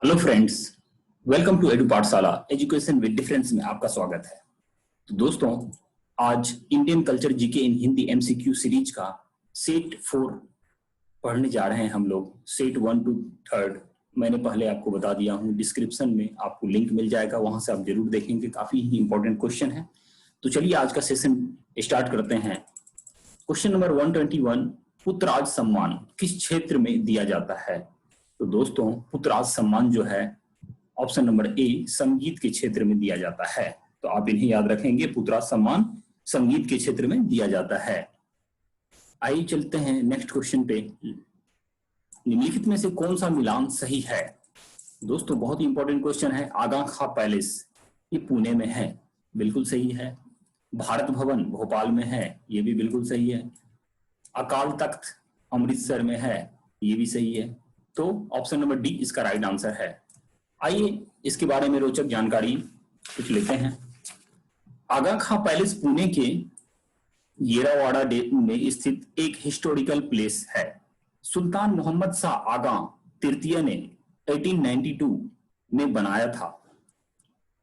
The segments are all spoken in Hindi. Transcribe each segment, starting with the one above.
Hello friends, welcome to Edu Pathshala education with difference में आपका स्वागत है। तो दोस्तों, आज Indian culture GK in Hindi MCQ series का सेट 4 पढ़ने जा रहे हैं हम लोग। सेट 1 to 3 मैंने पहले आपको बता दिया हूँ, डिस्क्रिप्शन में आपको लिंक मिल जाएगा, वहां से आप जरूर देखेंगे, काफी ही इंपॉर्टेंट क्वेश्चन है। तो चलिए आज का सेशन स्टार्ट करते हैं। क्वेश्चन नंबर 121, पुत्रराज सम्मान किस क्षेत्र में दिया जाता है? तो दोस्तों, पुत्रराज सम्मान जो है ऑप्शन नंबर ए संगीत के क्षेत्र में दिया जाता है। तो आप इन्हें याद रखेंगे, पुत्रराज सम्मान संगीत के क्षेत्र में दिया जाता है। आइए चलते हैं नेक्स्ट क्वेश्चन पे। निम्नलिखित में से कौन सा मिलान सही है? दोस्तों, बहुत ही इंपॉर्टेंट क्वेश्चन है। आगा खां पैलेस ये पुणे में है, बिल्कुल सही है। भारत भवन भोपाल में है, ये भी बिल्कुल सही है। अकाल तख्त अमृतसर में है, ये भी सही है। तो ऑप्शन नंबर डी इसका राइट आंसर है। आइए इसके बारे में रोचक जानकारी कुछ लेते हैं। आगा खां पैलेस पुणे के येरावाड़ा में स्थित एक हिस्टोरिकल प्लेस है। सुल्तान मोहम्मद शाह आगा तृतीय ने 1892 में बनाया था।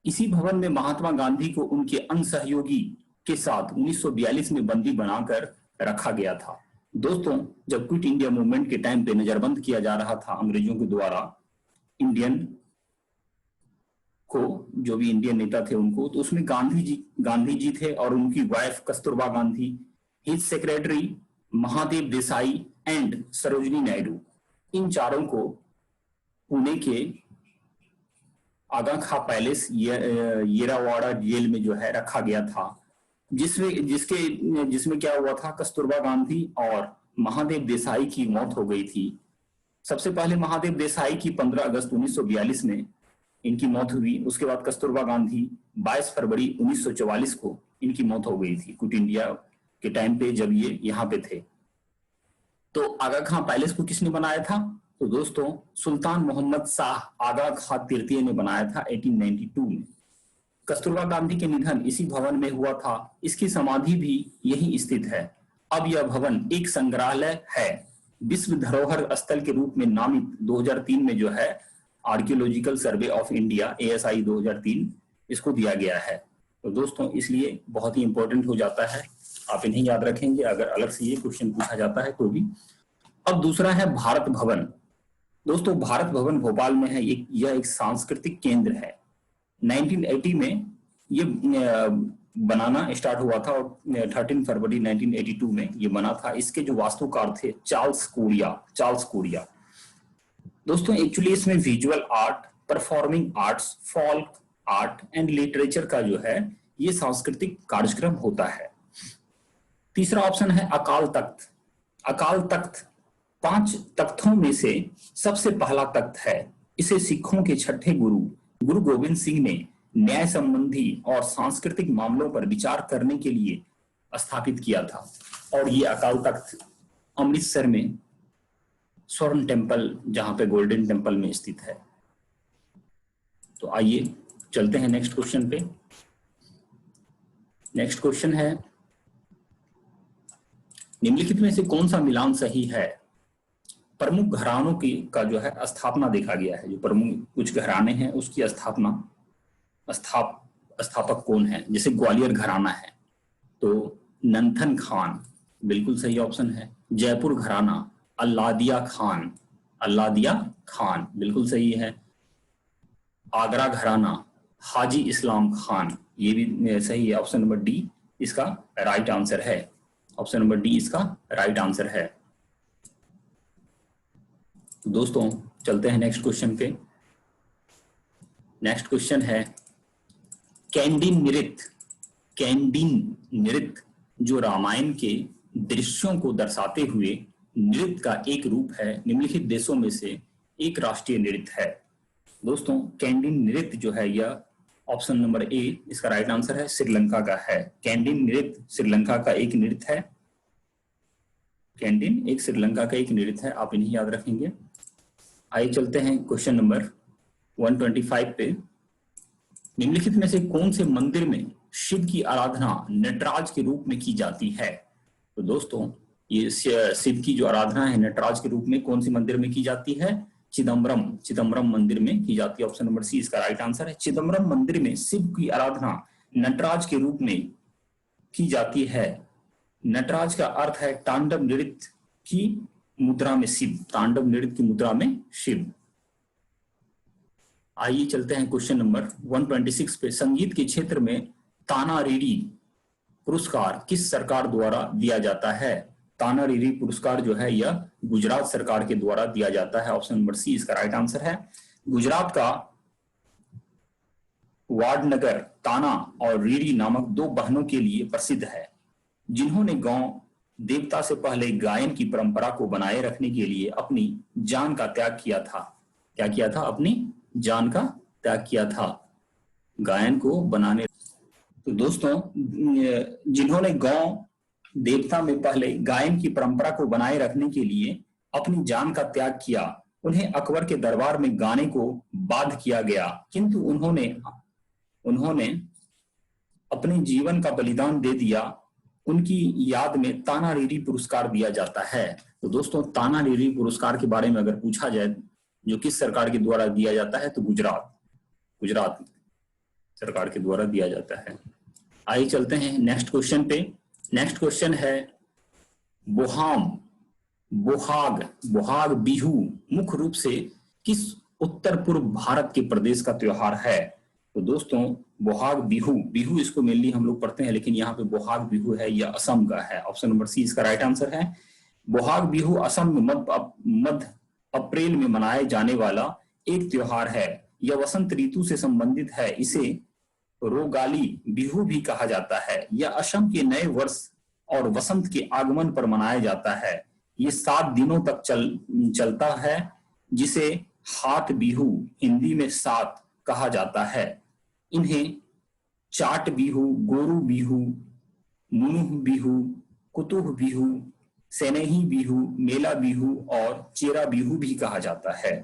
इसी भवन में महात्मा गांधी को उनके अंशसहयोगी के साथ 1942 में बंदी बनाकर रखा गया था। दोस्तों, जब क्विट इंडिया मूवमेंट के टाइम पे नजरबंद किया जा रहा था अंग्रेजों के द्वारा इंडियन को, जो भी इंडियन नेता थे उनको, तो उसमें गांधी जी थे और उनकी wife Kasturba Gandhi, his secretary Mahadev Desai and Sarojini Naidu, इन चारों को पुणे के आगा खां पैलेस येरावाड़ा जेल में जो है रखा गया था, जिसमें क्या हुआ था, कस्तूरबा गांधी और महादेव देसाई की मौत हो गई थी। सबसे पहले महादेव देसाई की 15 अगस्त 1942 में इनकी मौत हुई। उसके बाद कस्तूरबा गांधी 22 फरवरी 1944 को इनकी मौत हो गई थी, क्विट इंडिया के टाइम पे जब ये यहाँ पे थे। तो आगा खां पैलेस को किसने बनाया था? तो दोस्तों, सुल्तान मोहम्मद शाह आगा खां तृतीय ने बनाया था 1892 में। कस्तूरबा गांधी के निधन इसी भवन में हुआ था। इसकी समाधि भी यहीं स्थित है। अब यह भवन एक संग्रहालय है, विश्व धरोहर स्थल के रूप में नामित 2003 में जो है archaeological survey of India ASI 2003 इसको दिया गया है। तो दोस्तों, इसलिए बहुत ही इंपॉर्टेंट हो जाता है, आप इन्हें याद रखेंगे अगर अलग से ये क्वेश्चन पूछा जाता है तो भी। अब दूसरा है भारत भवन। दोस्तों, भारत भवन भोपाल में है। यह एक सांस्कृतिक केंद्र है। 1980 में ये बनाना स्टार्ट हुआ था और 13 फरवरी 1982 में ये बना था। इसके जो वास्तुकार थे चार्ल्स कोरिया। दोस्तों, एक्चुअली इसमें visual art, performing arts, folk art and literature का जो है ये सांस्कृतिक कार्यक्रम होता है। तीसरा ऑप्शन है अकाल तख्त। अकाल तख्त 5 तख्तों में से सबसे पहला तख्त है। इसे सिखों के छठे गुरु गोविंद सिंह ने न्याय संबंधी और सांस्कृतिक मामलों पर विचार करने के लिए स्थापित किया था। और ये अकाल तख्त अमृतसर में स्वर्ण टेम्पल, जहां पे गोल्डन टेम्पल में स्थित है। तो आइए चलते हैं नेक्स्ट क्वेश्चन पे। नेक्स्ट क्वेश्चन है, निम्नलिखित में से कौन सा मिलान सही है? प्रमुख घरानों की का जो है स्थापना देखा गया है। जो प्रमुख कुछ घराने हैं उसकी स्थापक कौन है? जैसे ग्वालियर घराना है तो नंथन खान बिल्कुल सही ऑप्शन है। जयपुर घराना अल्लादिया खान बिल्कुल सही है। आगरा घराना हाजी इस्लाम खान, ये भी सही है। ऑप्शन नंबर डी इसका राइट आंसर है। ऑप्शन नंबर डी इसका राइट आंसर है। तो दोस्तों, चलते हैं नेक्स्ट क्वेश्चन पे। नेक्स्ट क्वेश्चन है, कैंडिन नृत्य जो रामायण के दृश्यों को दर्शाते हुए नृत्य का एक रूप है, निम्नलिखित देशों में से एक राष्ट्रीय नृत्य है। दोस्तों, कैंडिन नृत्य जो है यह ऑप्शन नंबर ए इसका राइट आंसर है, श्रीलंका का है। कैंडिन नृत्य श्रीलंका का एक नृत्य है। कैंडिन एक श्रीलंका का एक नृत्य है, आप इन्हें याद रखेंगे। आइए चलते हैं क्वेश्चन नंबर 125 पे। निम्नलिखित में से कौन से मंदिर में शिव की आराधना नटराज के रूप में की जाती है? तो दोस्तों, ये शिव की जो आराधना है नटराज के रूप में कौन सी मंदिर में की जाती है? चिदम्बरम, चिदम्बरम मंदिर में की जाती है। ऑप्शन नंबर सी इसका राइट आंसर है। चिदम्बरम मंदिर में शिव की आराधना नटराज के रूप में की जाती है। नटराज का अर्थ है तांडव नृत्य की मुद्रा में शिव, तांडव नृत्य की मुद्रा में शिव। आइए चलते हैं क्वेश्चन नंबर 126 पे। संगीत के क्षेत्र में तानारीरी पुरस्कार किस सरकार द्वारा दिया जाता है? तानारीरी पुरस्कार जो है यह गुजरात सरकार के द्वारा दिया जाता है। ऑप्शन नंबर सी इसका राइट आंसर है। गुजरात का वाडनगर ताना और रीरी नामक दो बहनों के लिए प्रसिद्ध है, जिन्होंने गांव देवता से पहले गायन की परंपरा को बनाए रखने के लिए अपनी जान का त्याग किया था। क्या किया था? अपनी जान का त्याग किया था गायन को बनाने। तो दोस्तों, जिन्होंने गांव देवता में पहले गायन की परंपरा को बनाए रखने के लिए अपनी जान का त्याग किया, उन्हें अकबर के दरबार में गाने को बाध्य किया गया, किंतु उन्होंने अपने जीवन का बलिदान दे दिया। उनकी याद में तानारीरी पुरस्कार दिया जाता है। तो दोस्तों, तानारीरी पुरस्कार के बारे में अगर पूछा जाए जो किस सरकार के द्वारा दिया जाता है, तो गुजरात सरकार के द्वारा दिया जाता है। आइए चलते हैं नेक्स्ट क्वेश्चन पे। नेक्स्ट क्वेश्चन है बोहाग बिहू मुख्य रूप से किस उत्तर पूर्व भारत के प्रदेश का त्योहार है? तो दोस्तों, बोहाग बिहू इसको मेनली हम लोग पढ़ते हैं, लेकिन यहाँ पे बोहाग बिहू है, यह असम का है। ऑप्शन नंबर सी इसका राइट आंसर है। बोहाग बिहू असम में मध्य अप्रैल में मनाए जाने वाला एक त्योहार है। यह वसंत ऋतु से संबंधित है। इसे रोगाली बिहू भी कहा जाता है। यह असम के नए वर्ष और वसंत के आगमन पर मनाया जाता है। ये 7 दिनों तक चलता है, जिसे हाथ बिहू हिंदी में 7 कहा जाता है। इन्हें चाट बिहू, गोरू बिहू, मुनुह बिहू, कुतुह बिहू, सेनेही बिहू, मेला बिहू और चेरा बिहू भी कहा जाता है।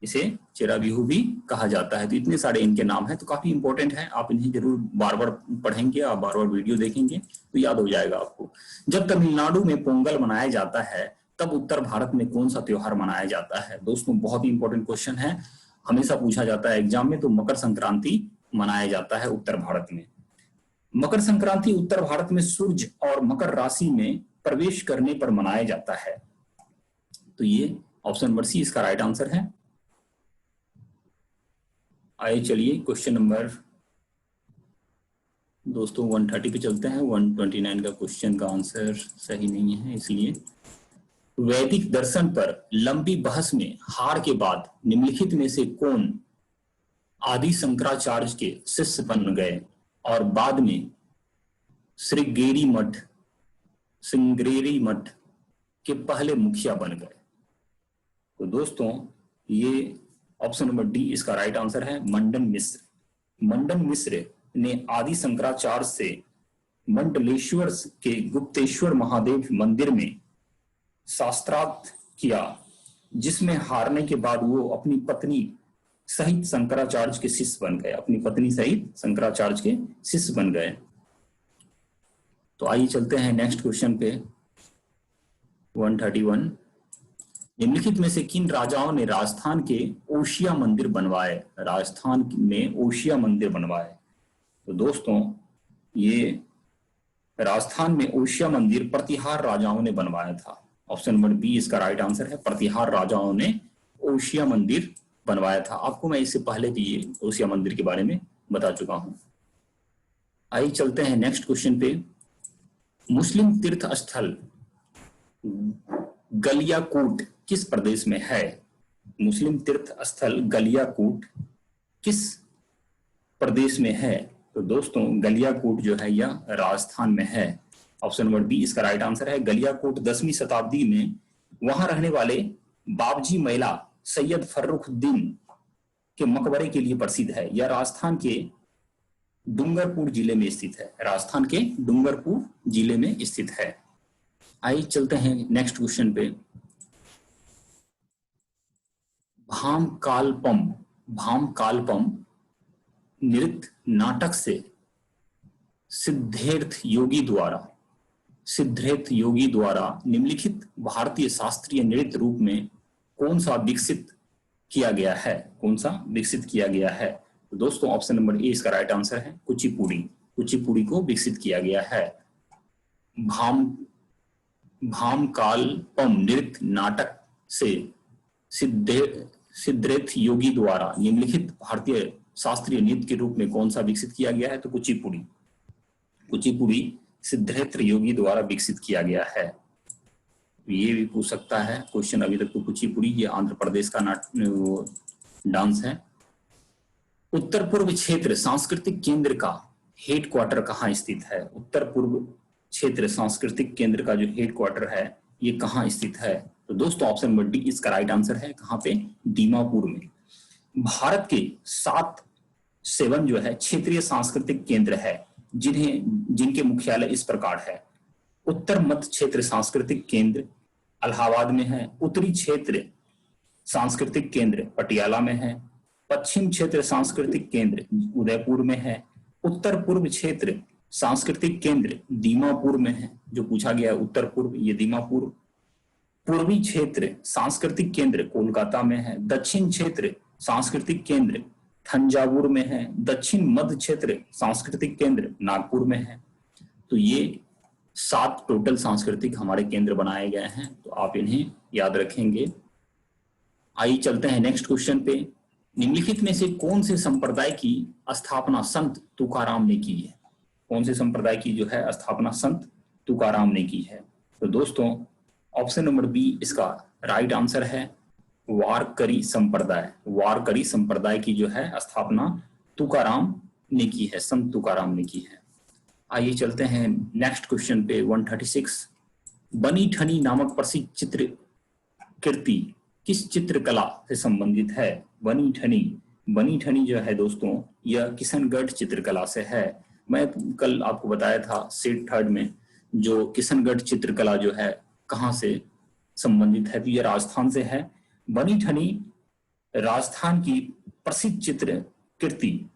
इसे चेरा बिहू भी कहा जाता है। तो इतने सारे इनके नाम हैं, तो काफी इंपॉर्टेंट है। आप इन्हें जरूर बार बार पढ़ेंगे, आप बार बार वीडियो देखेंगे तो याद हो जाएगा आपको। जब तमिलनाडु में पोंगल मनाया जाता है, तब उत्तर भारत में कौन सा त्योहार मनाया जाता है? दोस्तों, बहुत ही इंपॉर्टेंट क्वेश्चन है, हमेशा पूछा जाता है एग्जाम में। तो मकर संक्रांति मनाया जाता है उत्तर भारत में। मकर संक्रांति उत्तर भारत में सूर्य और मकर राशि में प्रवेश करने पर मनाया जाता है। तो ये ऑप्शन नंबर सी इसका राइट आंसर है। आइए चलिए क्वेश्चन नंबर दोस्तों 130 पे चलते हैं। 129 का क्वेश्चन का आंसर सही नहीं है, इसलिए वैदिक दर्शन पर लंबी बहस में हार के बाद निम्नलिखित में से कौन आदि शंकराचार्य के शिष्य बन गए और बाद में श्रृंगेरी मठ के पहले मुखिया बन गए? तो दोस्तों, ये ऑप्शन नंबर डी इसका राइट आंसर है। मंडन मिश्र ने आदि शंकराचार्य से मंडलेश्वर के गुप्तेश्वर महादेव मंदिर में शास्त्रार्थ किया, जिसमें हारने के बाद वो अपनी पत्नी सहित शंकराचार्य के शिष्य बन गए। अपनी पत्नी सहित शंकराचार्य के शिष्य बन गए। तो आइए चलते हैं नेक्स्ट क्वेश्चन पे 131। निम्नलिखित में से किन राजाओं ने राजस्थान के ओशिया मंदिर बनवाए? राजस्थान में ओशिया मंदिर बनवाए। तो दोस्तों, ये राजस्थान में ओशिया मंदिर प्रतिहार राजाओं ने बनवाया था। ऑप्शन नंबर बी इसका राइट आंसर है। प्रतिहार राजाओं ने ओशिया मंदिर बनवाया था। आपको मैं इससे पहले भी ये ओशिया मंदिर के बारे में बता चुका हूं। आइए चलते हैं नेक्स्ट क्वेश्चन पे। मुस्लिम तीर्थ स्थल गलियाकोट किस प्रदेश में है? मुस्लिम तीर्थ स्थल गलियाकोट किस प्रदेश में है? तो दोस्तों, गलियाकोट जो है यह राजस्थान में है। ऑप्शन नंबर बी इसका राइट आंसर है। गलियाकोट 10वीं शताब्दी में वहां रहने वाले बाबजी मैला सैयद फर्रुखुद्दीन के मकबरे के लिए प्रसिद्ध है। यह राजस्थान के डूंगरपुर जिले में स्थित है। राजस्थान के डूंगरपुर जिले में स्थित है। आइए चलते हैं नेक्स्ट क्वेश्चन पे। भामकालपम नृत्य नाटक से सिद्धेर्थ योगी द्वारा निम्नलिखित भारतीय शास्त्रीय नृत्य रूप में कौन सा विकसित किया गया है? कौन सा विकसित किया गया है? तो दोस्तों ऑप्शन नंबर ए इसका राइट आंसर है कुचिपुड़ी। कुचिपुड़ी को विकसित किया गया है। भाम भामकालपम नृत्य नाटक से सिद्धेश योगी द्वारा निम्नलिखित भारतीय शास्त्रीय नृत्य के रूप में कौन सा विकसित किया गया है? तो कुचिपुड़ी। कुचिपुड़ी सिद्धेश योगी द्वारा विकसित किया गया है। ये भी पूछ सकता है क्वेश्चन। अभी तक तो कुचिपुड़ी ये आंध्र प्रदेश का डांस है। उत्तर पूर्व क्षेत्र सांस्कृतिक केंद्र का हेडक्वार्टर कहाँ स्थित है? उत्तर पूर्व क्षेत्र सांस्कृतिक केंद्र का जो हेडक्वार्टर है ये कहाँ स्थित है? तो दोस्तों ऑप्शन नंबर डी इसका राइट आंसर है। कहाँ पे? दीमापुर में। भारत के 7 जो है क्षेत्रीय सांस्कृतिक केंद्र है जिनके मुख्यालय इस प्रकार है। उत्तर मध्य क्षेत्र सांस्कृतिक केंद्र इलाहाबाद में है। उत्तरी क्षेत्र सांस्कृतिक केंद्र पटियाला में है। पश्चिम क्षेत्र सांस्कृतिक केंद्र उदयपुर में है। उत्तर पूर्व क्षेत्र सांस्कृतिक केंद्र दीमापुर में है। जो पूछा गया है उत्तर पूर्व, ये दीमापुर। पूर्वी क्षेत्र सांस्कृतिक केंद्र कोलकाता में है। दक्षिण क्षेत्र सांस्कृतिक केंद्र थंजावुर में है। दक्षिण मध्य क्षेत्र सांस्कृतिक केंद्र नागपुर में है। तो ये 7 टोटल सांस्कृतिक हमारे केंद्र बनाए गए हैं, तो आप इन्हें याद रखेंगे। आइए चलते हैं नेक्स्ट क्वेश्चन पे। निम्नलिखित में से कौन से संप्रदाय की स्थापना संत तुकाराम ने की है? कौन से संप्रदाय की जो है स्थापना संत तुकाराम ने की है? तो दोस्तों ऑप्शन नंबर बी इसका राइट आंसर है। वारकरी संप्रदाय। वारकरी संप्रदाय की जो है स्थापना तुकाराम ने की है, संत तुकाराम ने की है। आइए चलते हैं नेक्स्ट क्वेश्चन पे 136। बनी ठनी नामक प्रसिद्ध चित्र कृति किस चित्रकला से संबंधित है? बनी ठनी जो है दोस्तों यह किशनगढ़ चित्रकला से है। मैं कल आपको बताया था सेट 3 में जो किशनगढ़ चित्रकला जो है कहाँ से संबंधित है? तो यह राजस्थान से है। बनी ठनी राजस्थान की प्रसिद्ध चित्र कृति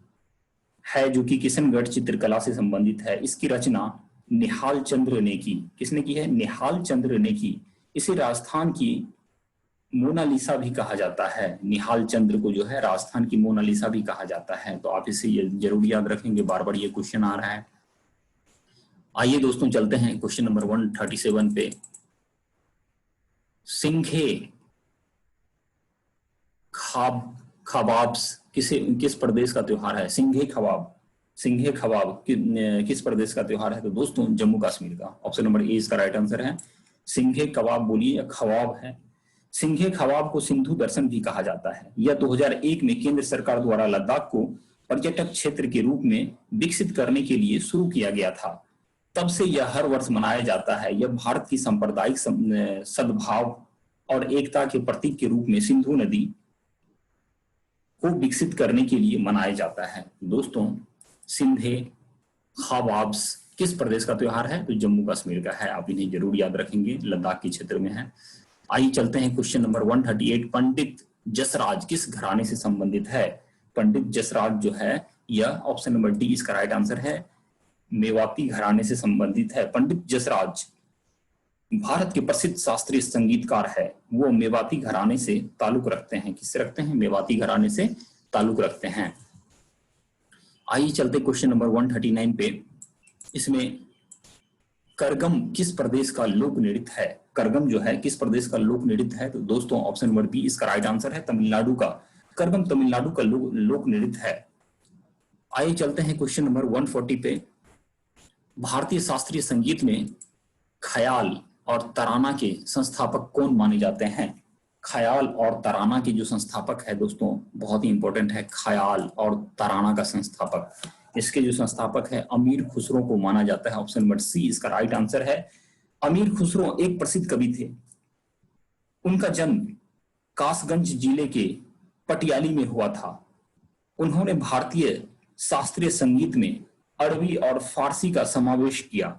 है जो कि किशनगढ़ चित्रकला से संबंधित है। इसकी रचना निहाल चंद्र ने की। किसने की है? निहाल चंद्र ने की। इसे राजस्थान की मोनालिसा भी कहा जाता है। निहाल चंद्र को जो है राजस्थान की मोनालिसा भी कहा जाता है। तो आप इसे जरूर याद रखेंगे, बार बार ये क्वेश्चन आ रहा है। आइए दोस्तों चलते हैं क्वेश्चन नंबर 137 पे। सिंघे खबाब्स किस प्रदेश का त्योहार है? सिंघे खबाब किस प्रदेश का त्योहार है? तो दोस्तों जम्मू कश्मीर का। ऑप्शन नंबर ए इसका राइट आंसर है। सिंघे कबाब बोलिए या खवाब है। सिंघे खवाब को सिंधु दर्शन भी कहा जाता है। यह 2001 में केंद्र सरकार द्वारा लद्दाख को पर्यटक क्षेत्र के रूप में विकसित करने के लिए शुरू किया गया था। तब से यह हर वर्ष मनाया जाता है। यह भारत की सांप्रदायिक सद्भाव और एकता के प्रतीक के रूप में सिंधु नदी को विकसित करने के लिए मनाया जाता है। दोस्तों सिंधे खवाब्स किस प्रदेश का त्योहार है? तो जम्मू कश्मीर का है। आप इन्हें जरूर याद रखेंगे, लद्दाख के क्षेत्र में है। आइए चलते हैं क्वेश्चन नंबर 138। पंडित जसराज किस घराने से संबंधित है? पंडित जसराज जो है यह ऑप्शन नंबर डी इसका राइट आंसर है। मेवाती घराने से संबंधित है। पंडित जसराज भारत के प्रसिद्ध शास्त्रीय संगीतकार है। वो मेवाती घराने से ताल्लुक रखते हैं। किससे रखते हैं? मेवाती घराने से ताल्लुक रखते हैं। आइए चलते क्वेश्चन नंबर 139 पे। इसमें करगम किस प्रदेश का लोक नृत्य है? करगम जो है किस प्रदेश का लोक नृत्य है? तो दोस्तों ऑप्शन नंबर बी इसका राइट आंसर है। तमिलनाडु का। करगम तमिलनाडु का लोक नृत्य है। आइए चलते हैं क्वेश्चन नंबर 140 पे। भारतीय शास्त्रीय संगीत में ख्याल और तराना के संस्थापक कौन माने जाते हैं? ख्याल और तराना के जो संस्थापक है दोस्तों बहुत ही इंपॉर्टेंट है। ख्याल और तराना का संस्थापक, इसके जो संस्थापक है अमीर खुसरो को माना जाता है। ऑप्शन नंबर सी इसका राइट आंसर है। अमीर खुसरो एक प्रसिद्ध कवि थे। उनका जन्म कासगंज जिले के पटियाली में हुआ था। उन्होंने भारतीय शास्त्रीय संगीत में अरबी और फारसी का समावेश किया।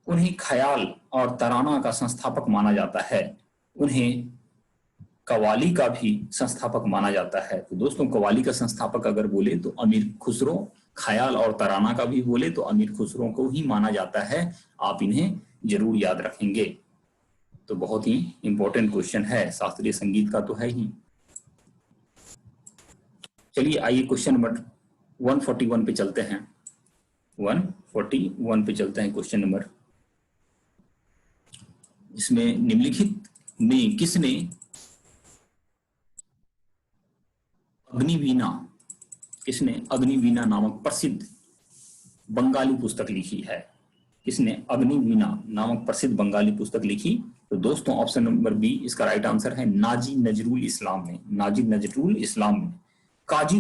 उन्हें ख्याल और तराना का संस्थापक माना जाता है। उन्हें कव्वाली का भी संस्थापक माना जाता है। तो दोस्तों कव्वाली का संस्थापक अगर बोले तो अमीर खुसरो, ख्याल और तराना का भी बोले तो अमीर खुसरो को ही माना जाता है। आप इन्हें जरूर याद रखेंगे। तो बहुत ही इंपॉर्टेंट क्वेश्चन है, शास्त्रीय संगीत का तो है ही। चलिए आइए क्वेश्चन नंबर 141 पे चलते हैं। 141 पे चलते हैं क्वेश्चन नंबर, इसमें निम्नलिखित में किसने अग्निवीणा नामक प्रसिद्ध बंगाली पुस्तक लिखी है? किसने अग्निवीणा नामक प्रसिद्ध बंगाली पुस्तक लिखी? तो दोस्तों ऑप्शन नंबर बी इसका राइट आंसर है, नाजी नजरुल इस्लाम ने। नाजी नजरुल इस्लाम ने। काजी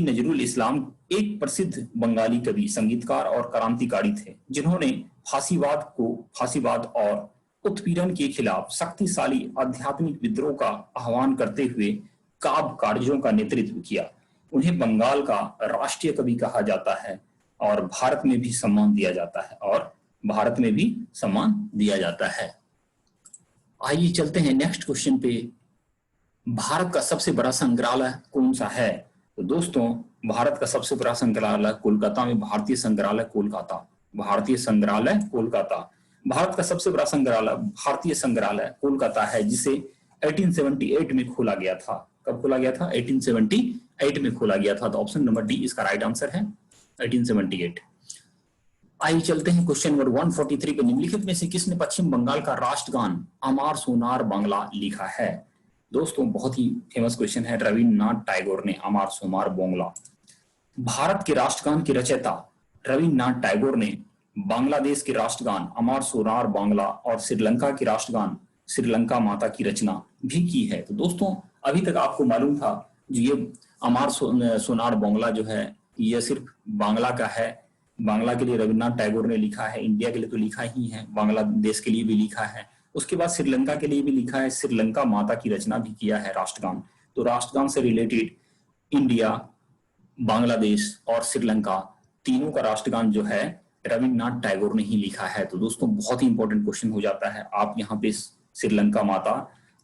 नजरुल इस्लाम एक प्रसिद्ध बंगाली कवि, संगीतकार और क्रांतिकारी थे, जिन्होंने फांसीवाद और उत्पीड़न के खिलाफ शक्तिशाली आध्यात्मिक विद्रोह का आह्वान करते हुए काव्य कार्यों का नेतृत्व किया। उन्हें बंगाल का राष्ट्रीय कवि कहा जाता है और भारत में भी सम्मान दिया जाता है। आइए चलते हैं नेक्स्ट क्वेश्चन पे। भारत का सबसे बड़ा संग्रहालय कौन सा है? तो दोस्तों भारत का सबसे बड़ा संग्रहालय कोलकाता में भारतीय संग्रहालय कोलकाता। भारत का सबसे बड़ा संग्रहालय भारतीय संग्रहालय कोलकाता है, जिसे 1878 में खोला गया था। कब खोला गया था? 1878 में खोला गया था। तो ऑप्शन नंबर डी इसका राइट आंसर है, 1878। आइए चलते हैं क्वेश्चन नंबर 143 पे। निम्नलिखित में से किसने पश्चिम बंगाल का राष्ट्रगान अमार सोनार बांग्ला लिखा है? दोस्तों बहुत ही फेमस क्वेश्चन है, रविन्द्रनाथ टैगोर ने अमार सोनार बांग्ला। भारत के राष्ट्रगान के रचयिता रविन्द्रनाथ टैगोर ने बांग्लादेश के राष्ट्रगान अमार सोनार बांग्ला और श्रीलंका के राष्ट्रगान श्रीलंका माता की रचना भी की है। तो दोस्तों अभी तक आपको मालूम था जो ये अमार सोनार बांग्ला जो है ये सिर्फ बांग्ला का है। बांग्ला के लिए रविन्द्रनाथ टैगोर ने लिखा है, इंडिया के लिए तो लिखा ही है, बांग्लादेश के लिए भी लिखा है, उसके बाद श्रीलंका के लिए भी लिखा है, श्रीलंका माता की रचना भी किया है राष्ट्रगान। तो राष्ट्रगान से रिलेटेड इंडिया, बांग्लादेश और श्रीलंका तीनों का राष्ट्रगान जो है रविन्द्रनाथ टैगोर ने ही लिखा है। तो दोस्तों बहुत ही इंपॉर्टेंट क्वेश्चन हो जाता है। आप यहाँ पे श्रीलंका माता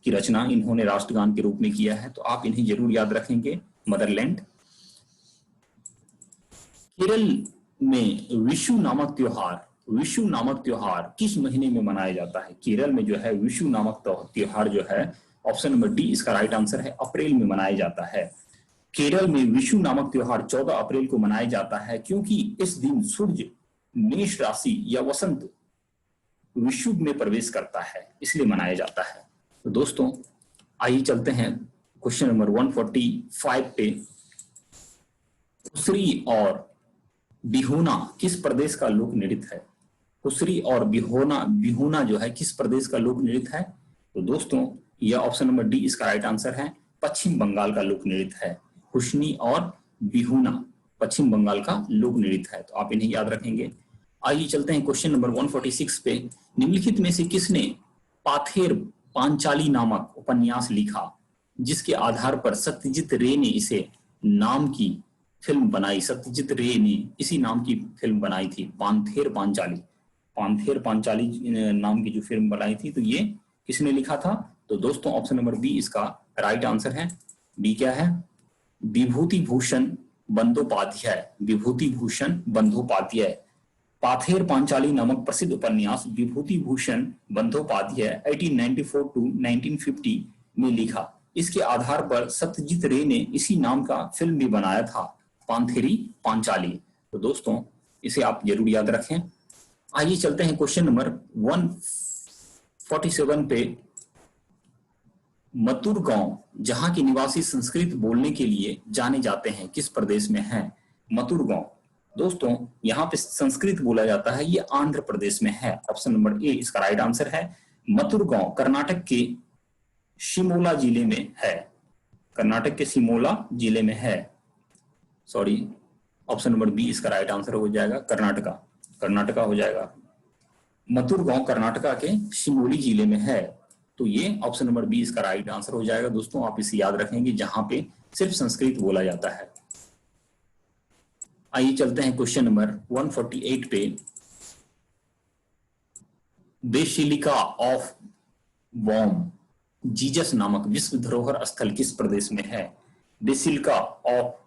की रचना इन्होंने राष्ट्रगान के रूप में किया है, तो आप इन्हें जरूर याद रखेंगे, मदरलैंड। केरल में विशु नामक त्योहार किस महीने में मनाया जाता है? केरल में जो है विशु नामक त्योहार जो है, ऑप्शन नंबर डी इसका राइट आंसर है, अप्रैल में मनाया जाता है। केरल में विशु नामक त्योहार 14 अप्रैल को मनाया जाता है, क्योंकि इस दिन सूर्य मेष राशि या वसंत विषुव में प्रवेश करता है, इसलिए मनाया जाता है। तो दोस्तों आइए चलते हैं क्वेश्चन नंबर 145 पे। खुसरी और बिहुना किस प्रदेश का लोक नृत्य है? खुसरी और बिहुना जो है किस प्रदेश का लोक नृत्य है? तो दोस्तों यह ऑप्शन नंबर डी इसका राइट आंसर है, पश्चिम बंगाल का लोक नृत्य है। खुशनी और बिहुना पश्चिम बंगाल का लोक नृत्य है, तो आप इन्हें याद रखेंगे। आइए चलते हैं क्वेश्चन नंबर 146 पे। निम्नलिखित में से किसने पाथेर पांचाली नामक उपन्यास लिखा, जिसके आधार पर सत्यजीत रे ने इसे नाम की फिल्म बनाई? सत्यजीत रे ने इसी नाम की फिल्म बनाई थी, पांथेर पांचाली नाम की जो फिल्म बनाई थी, तो ये किसने लिखा था? तो दोस्तों ऑप्शन नंबर बी इसका राइट आंसर है। बी क्या है? विभूति भूषण बंदोपाध्याय। पाथेर पांचाली नामक प्रसिद्ध उपन्यास विभूति भूषण बंदोपाध्याय 1894 to 1950 में लिखा। इसके आधार पर सत्यजीत रे ने इसी नाम का फिल्म भी बनाया था, पांथेरी पांचाली। तो दोस्तों इसे आप जरूर याद रखें। आइए चलते हैं क्वेश्चन नंबर 147 पे। मतुर गांव जहां के निवासी संस्कृत बोलने के लिए जाने जाते हैं, किस प्रदेश में है मतुर गांव? दोस्तों यहाँ पे संस्कृत बोला जाता है, ये आंध्र प्रदेश में है। ऑप्शन नंबर ए इसका राइट आंसर है। मतुर गांव कर्नाटक के शिमोला जिले में है। सॉरी, ऑप्शन नंबर बी इसका राइट आंसर हो जाएगा, कर्नाटका हो जाएगा। मतुर गांव कर्नाटका के शिमोली जिले में है, तो ये ऑप्शन नंबर बी इसका राइट आंसर हो जाएगा। दोस्तों आप इसे याद रखेंगे, जहां पे सिर्फ संस्कृत बोला जाता है। आइए चलते हैं क्वेश्चन नंबर 148 पे। बेसिलिका ऑफ बॉम जीसस नामक विश्व धरोहर स्थल किस प्रदेश में है? बेसिलिका ऑफ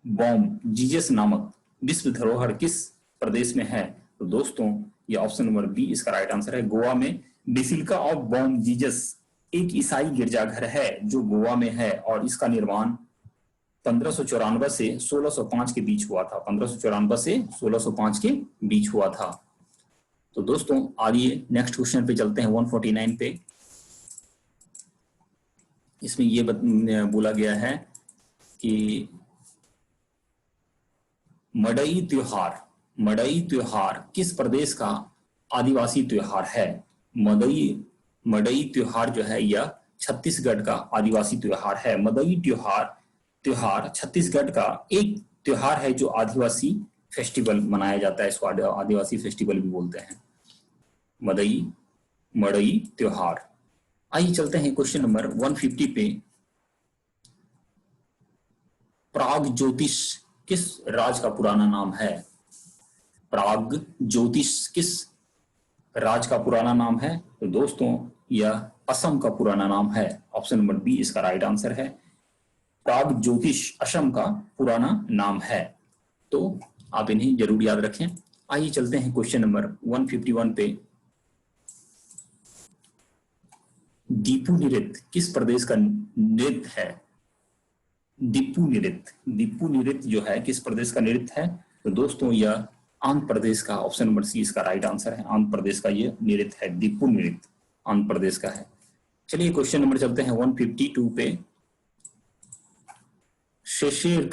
बॉम जीसस नामक विश्व धरोहर किस प्रदेश में है? तो दोस्तों ये ऑप्शन नंबर बी इसका राइट आंसर है, गोवा में बेसिलिका ऑफ बॉम जीसस एक ईसाई गिरजाघर है जो गोवा में है और इसका निर्माण 1594 से 1605 के बीच हुआ था। 1594 से 1605 के बीच हुआ था। तो दोस्तों आइए नेक्स्ट क्वेश्चन पे चलते हैं 149 पे। इसमें ये बोला गया है कि मडई त्योहार किस प्रदेश का आदिवासी त्योहार है? मडई त्योहार जो है यह छत्तीसगढ़ का आदिवासी त्योहार है। मडई त्योहार छत्तीसगढ़ का एक त्योहार है जो आदिवासी फेस्टिवल मनाया जाता है। इसको आदिवासी फेस्टिवल भी बोलते हैं, मडई त्योहार। आइए चलते हैं क्वेश्चन नंबर 150 पे। प्रागज्योतिष किस राज्य का पुराना नाम है? प्रागज्योतिष किस राज्य का पुराना नाम है? तो दोस्तों यह असम का पुराना नाम है। ऑप्शन नंबर बी इसका राइट आंसर है। प्रागज्योतिष असम का पुराना नाम है। तो आप इन्हें जरूर याद रखें। आइए चलते हैं क्वेश्चन नंबर 151 पे। दीपू नृत्य किस प्रदेश का नृत्य है? दीपू नृत्य जो है किस प्रदेश का नृत्य है? तो दोस्तों यह आंध्र प्रदेश का, ऑप्शन नंबर सी इसका राइट आंसर है। आंध्र प्रदेश का ये नृत्य है, दीपू नृत्य आंध्र प्रदेश का है। चलिए क्वेश्चन नंबर चलते हैं 152 पे। शेषेर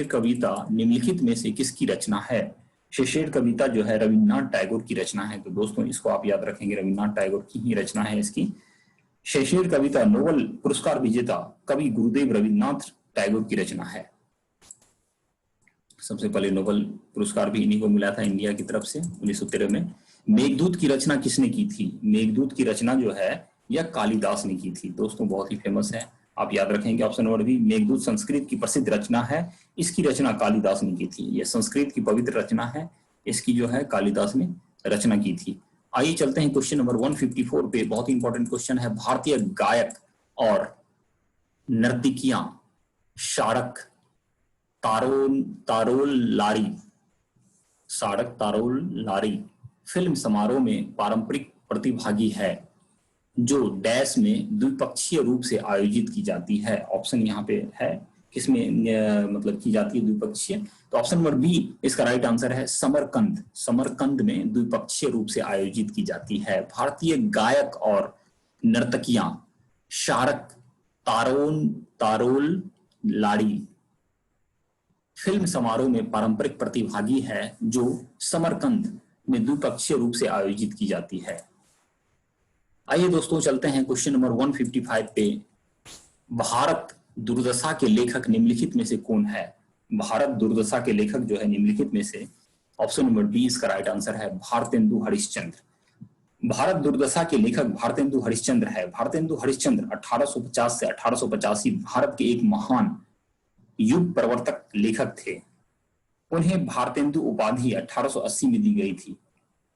कविता निम्नलिखित में से किसकी रचना है? शेषेर कविता जो है रविन्द्रनाथ टैगोर की रचना है। तो दोस्तों इसको आप याद रखेंगे, रविन्द्रनाथ टैगोर की ही रचना है इसकी। शेषेर कविता नोबेल पुरस्कार विजेता कवि गुरुदेव रविन्द्रनाथ टैगोर की रचना है। सबसे पहले नोबेल पुरस्कार भी इन्हीं को मिला था इंडिया की तरफ से 1913 में। मेघदूत की रचना किसने की थी? मेघदूत की रचना जो है यह कालिदास ने की थी। दोस्तों बहुत ही फेमस है, आप याद रखेंगे option number B. Meghdoot Sanskrit की प्रसिद्ध रचना है, इसकी रचना कालिदास ने की थी। यह संस्कृत की पवित्र रचना है, इसकी जो है कालिदास ने रचना की थी। आइए चलते हैं क्वेश्चन नंबर 154 पे। बहुत ही इंपॉर्टेंट क्वेश्चन है। भारतीय गायक और नर्तकियां शारक तारोल लारी फिल्म समारोह में पारंपरिक प्रतिभागी है जो डैश में द्विपक्षीय रूप से आयोजित की जाती है। ऑप्शन यहाँ पे है किसमें मतलब की जाती है द्विपक्षीय? तो ऑप्शन नंबर बी इसका राइट आंसर है। समरकंद में द्विपक्षीय रूप से आयोजित की जाती है। भारतीय गायक और नर्तकियां शारक तारोल लाड़ी फिल्म समारोह में पारंपरिक प्रतिभागी है जो समरकंद में द्विपक्षीय रूप से आयोजित की जाती है। आइए दोस्तों चलते हैं क्वेश्चन नंबर 155 पे। भारत दुर्दशा के लेखक निम्नलिखित में से कौन है? भारत दुर्दशा के लेखक जो है निम्नलिखित में से, ऑप्शन नंबर बी इसका राइट आंसर है। भारतेंदु हरिश्चंद्र। भारत दुर्दशा के लेखक भारतेंदु हरिश्चंद्र है। भारतेंदु हरिश्चंद्र 1850 से 1885 भारत के एक महान युग प्रवर्तक लेखक थे। उन्हें भारतेंदु उपाधि 1880 में दी गई थी।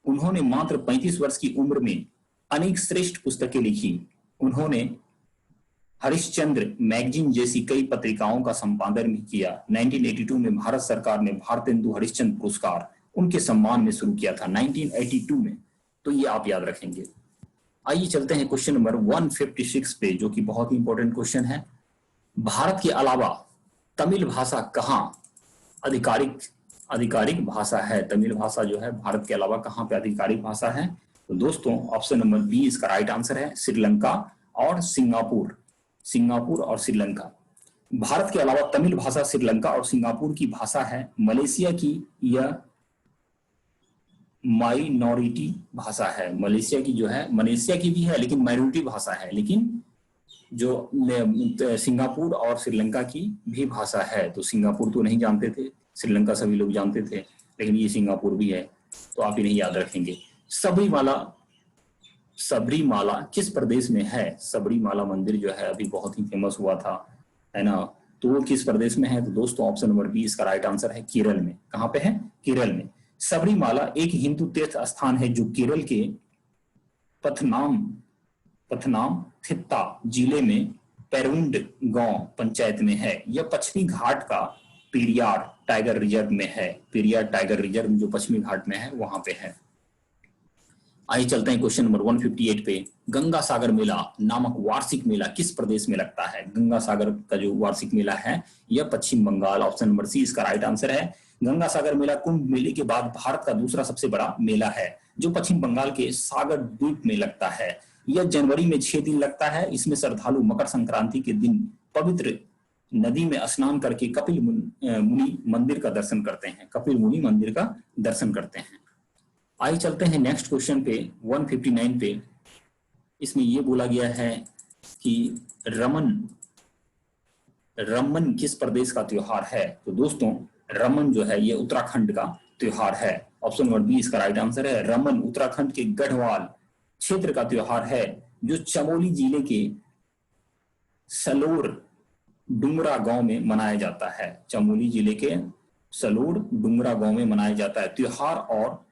उन्होंने मात्र 35 वर्ष की उम्र में अनेक श्रेष्ठ पुस्तकें लिखी। उन्होंने हरिश्चंद्र मैगजीन जैसी कई पत्रिकाओं का संपादन भी किया। 1982 में भारत सरकार ने भारतेंदु हरिश्चंद्र पुरस्कार उनके सम्मान में शुरू किया था, 1982 में। तो ये आप याद रखेंगे। आइए चलते हैं क्वेश्चन नंबर 156 पे, जो कि बहुत ही इंपॉर्टेंट क्वेश्चन है। भारत के अलावा तमिल भाषा कहाँ आधिकारिक भाषा है? तमिल भाषा जो है भारत के अलावा कहाँ पे आधिकारिक भाषा है? तो दोस्तों ऑप्शन नंबर बी इसका राइट आंसर है। श्रीलंका और श्रीलंका। भारत के अलावा तमिल भाषा श्रीलंका और सिंगापुर की भाषा है। मलेशिया की यह माइनॉरिटी भाषा है। मलेशिया की जो है, मलेशिया की भी है लेकिन माइनॉरिटी भाषा है। लेकिन जो सिंगापुर और श्रीलंका की भी भाषा है। तो सिंगापुर तो नहीं जानते थे, श्रीलंका सभी लोग जानते थे, लेकिन ये सिंगापुर भी है। तो आप इन्हें याद रखेंगे। सबरीमाला किस प्रदेश में है? सबरीमाला मंदिर जो है अभी बहुत ही फेमस हुआ था, है ना? तो वो किस प्रदेश में है? तो दोस्तों ऑप्शन नंबर बी इसका राइट आंसर है। केरल में। कहाँ पे है? केरल में। सबरीमाला एक हिंदू तीर्थ स्थान है जो केरल के पथनामथिट्टा जिले में पेरुंड गांव पंचायत में है। यह पश्चिमी घाट का पेरियार टाइगर रिजर्व में है। पेरियार टाइगर रिजर्व जो पश्चिमी घाट में है वहां पे है। आइए चलते हैं क्वेश्चन नंबर 158 पे। गंगा सागर मेला नामक वार्षिक मेला किस प्रदेश में लगता है? गंगा सागर का जो वार्षिक मेला है यह पश्चिम बंगाल, ऑप्शन नंबर सी इसका राइट आंसर है। गंगा सागर मेला कुंभ मेले के बाद भारत का दूसरा सबसे बड़ा मेला है जो पश्चिम बंगाल के सागर द्वीप में लगता है। यह जनवरी में 6 दिन लगता है। इसमें श्रद्धालु मकर संक्रांति के दिन पवित्र नदी में स्नान करके कपिल मुनि मंदिर का दर्शन करते हैं। कपिल मुनि मंदिर का दर्शन करते हैं। आइए चलते हैं नेक्स्ट क्वेश्चन पे 159 पे। इसमें यह बोला गया है कि रमन किस प्रदेश का त्योहार है? तो दोस्तों रमन जो है यह उत्तराखंड का त्योहार है। ऑप्शन नंबर बी इसका राइट आंसर है। रमन उत्तराखंड के गढ़वाल क्षेत्र का त्योहार है जो चमोली जिले के सलोर डुंगरा गांव में मनाया जाता है। चमोली जिले के सलोर डुंगरा गांव में मनाया जाता है। त्योहार और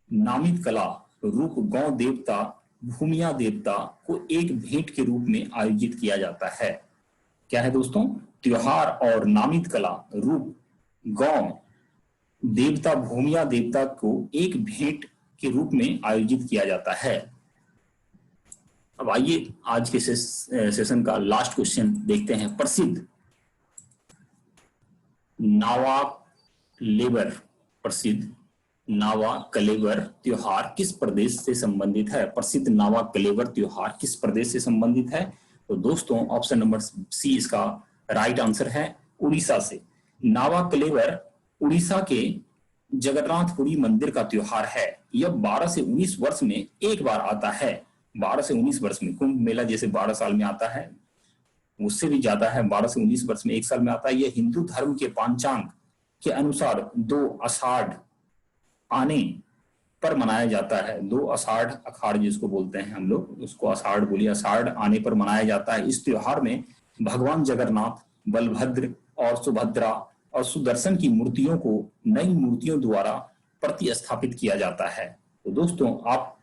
नामित कला रूप गांव देवता भूमिया देवता को एक भेंट के रूप में आयोजित किया जाता है। क्या है दोस्तों? त्योहार और नामित कला रूप गांव देवता भूमिया देवता को एक भेंट के रूप में आयोजित किया जाता है। अब आइए आज के सेशन का लास्ट क्वेश्चन देखते हैं। प्रसिद्ध नावा कलेवर त्योहार किस प्रदेश से संबंधित है? प्रसिद्ध नावा कलेवर त्योहार किस प्रदेश से संबंधित है? तो दोस्तों ऑप्शन नंबर सी इसका राइट आंसर है, उड़ीसा से। नावा कलेवर उड़ीसा के जगन्नाथपुरी मंदिर का त्योहार है। यह 12 से 19 वर्ष में एक बार आता है। 12 से 19 वर्ष में, कुंभ मेला जैसे 12 साल में आता है उससे भी ज्यादा है, 12 से 19 वर्ष में एक साल में आता है। यह हिंदू धर्म के पांचांग के अनुसार 2 आषाढ़ आने पर मनाया जाता है। 2 आषाढ़ अखाड़ जिसको बोलते हैं हम लोग, उसको आषाढ़ बोलिए, आषाढ़ आने पर मनाया जाता है। इस त्योहार में भगवान जगन्नाथ, बलभद्र और सुभद्रा और सुदर्शन की मूर्तियों को नई मूर्तियों द्वारा प्रतिस्थापित किया जाता है। तो दोस्तों आप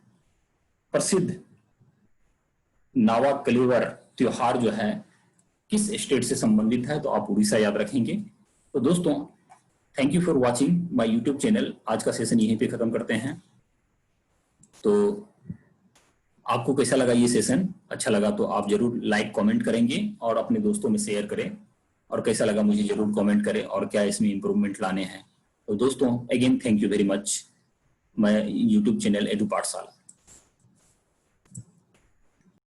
प्रसिद्ध नावा कलेवर त्योहार जो है किस स्टेट से संबंधित है? तो आप उड़ीसा याद रखेंगे। तो दोस्तों thank you for watching my YouTube channel. आज का सेशन यहीं पे खत्म करते हैं। तो आपको कैसा लगा ये सेशन? अच्छा लगा तो आप जरूर लाइक कमेंट करेंगे और अपने दोस्तों में शेयर करें, और कैसा लगा मुझे जरूर कमेंट करें और क्या इसमें इंप्रूवमेंट लाने हैं। तो दोस्तों again thank you very much, my YouTube channel edu पाठशाला।